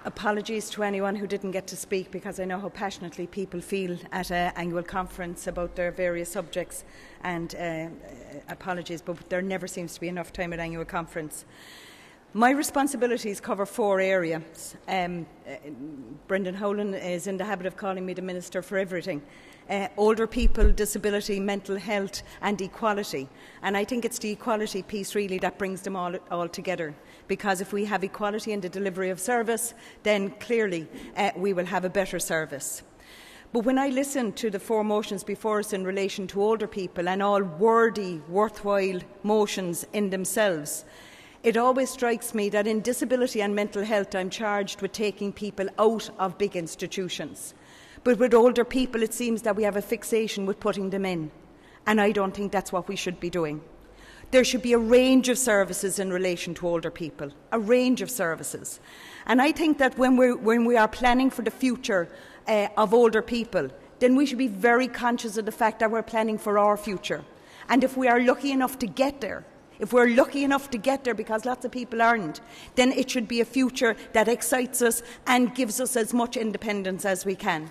Apologies to anyone who didn't get to speak, because I know how passionately people feel at an annual conference about their various subjects, and apologies, but there never seems to be enough time at annual conference. My responsibilities cover 4 areas. Brendan Howlin is in the habit of calling me the Minister for everything. Older people, disability, mental health and equality. And I think it's the equality piece really that brings them all together. Because if we have equality in the delivery of service, then clearly we will have a better service. But when I listen to the 4 motions before us in relation to older people, and all worthy, worthwhile motions in themselves, it always strikes me that in disability and mental health I'm charged with taking people out of big institutions. But with older people it seems that we have a fixation with putting them in. And I don't think that's what we should be doing. There should be a range of services in relation to older people, a range of services. And I think that when we are planning for the future of older people, then we should be very conscious of the fact that we're planning for our future. And if we are lucky enough to get there, because lots of people aren't, then it should be a future that excites us and gives us as much independence as we can.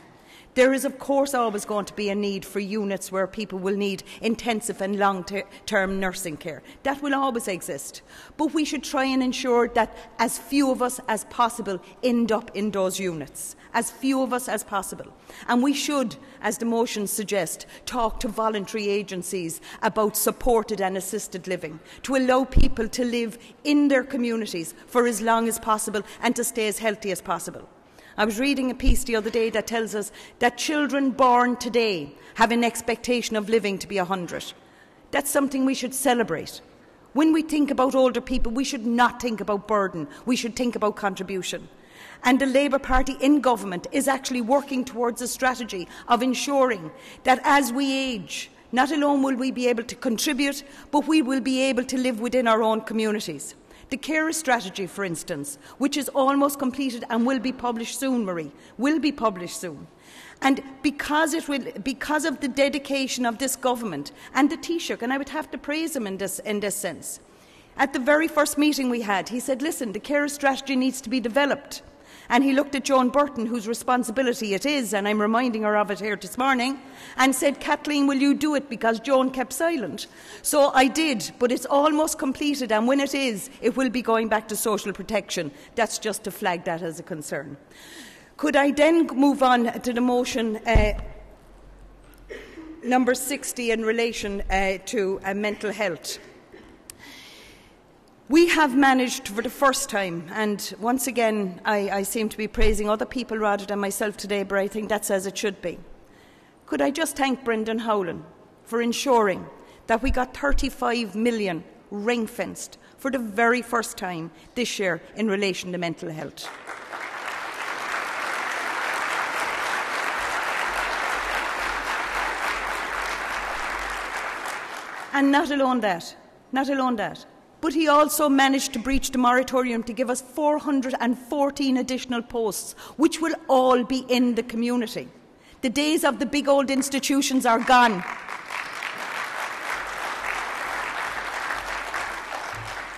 There is, of course, always going to be a need for units where people will need intensive and long-term nursing care. That will always exist. But we should try and ensure that as few of us as possible end up in those units. As few of us as possible. And we should, as the motions suggest, talk to voluntary agencies about supported and assisted living, to allow people to live in their communities for as long as possible and to stay as healthy as possible. I was reading a piece the other day that tells us that children born today have an expectation of living to be 100. That's something we should celebrate. When we think about older people, we should not think about burden. We should think about contribution. And the Labour Party in government is actually working towards a strategy of ensuring that as we age, not alone will we be able to contribute, but we will be able to live within our own communities. The carer strategy, for instance, which is almost completed and will be published soon, Marie, will be published soon. And because of the dedication of this government and the Taoiseach, and I would have to praise him in this sense, at the very first meeting we had, he said, listen, the carer strategy needs to be developed. And he looked at Joan Burton, whose responsibility it is, and I'm reminding her of it here this morning, and said, Kathleen, will you do it? Because Joan kept silent. So I did, but it's almost completed, and when it is, it will be going back to social protection. That's just to flag that as a concern. Could I then move on to the motion number 60 in relation to mental health? We have managed for the first time, and once again I seem to be praising other people rather than myself today, but I think that's as it should be. Could I just thank Brendan Howlin for ensuring that we got 35 million ring-fenced for the very first time this year in relation to mental health. And not alone that, but he also managed to breach the moratorium to give us 414 additional posts, which will all be in the community. The days of the big old institutions are gone.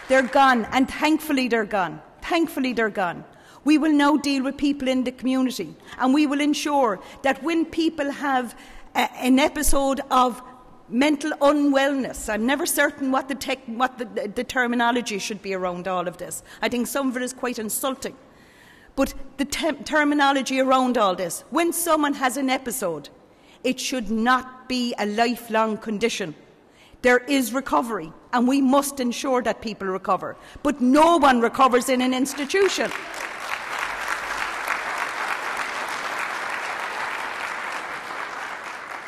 They're gone, and thankfully they're gone. Thankfully they're gone. We will now deal with people in the community, and we will ensure that when people have an episode of mental unwellness, I'm never certain what the terminology should be around all of this. I think some of it is quite insulting. But the terminology around all this, when someone has an episode, it should not be a lifelong condition. There is recovery, and we must ensure that people recover. But no one recovers in an institution.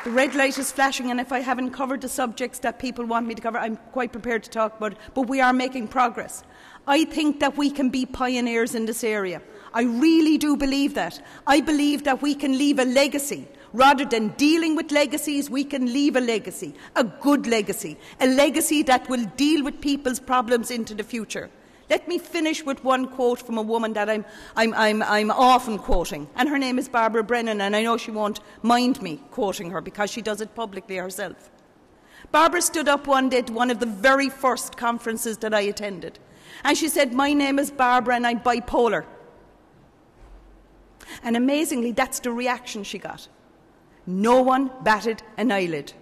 The red light is flashing, and if I haven't covered the subjects that people want me to cover, I'm quite prepared to talk about it, but we are making progress. I think that we can be pioneers in this area. I really do believe that. I believe that we can leave a legacy. Rather than dealing with legacies, we can leave a legacy, a good legacy, a legacy that will deal with people's problems into the future. Let me finish with one quote from a woman that I'm often quoting, and her name is Barbara Brennan, and I know she won't mind me quoting her because she does it publicly herself. Barbara stood up one day at one of the very first conferences that I attended, and she said, "My name is Barbara and I'm bipolar." And amazingly, that's the reaction she got. No one batted an eyelid.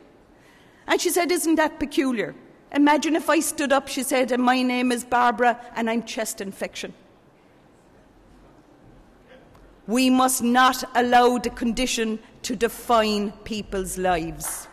And she said, isn't that peculiar? Imagine if I stood up, she said, and my name is Barbara and I'm chest infection. We must not allow the condition to define people's lives.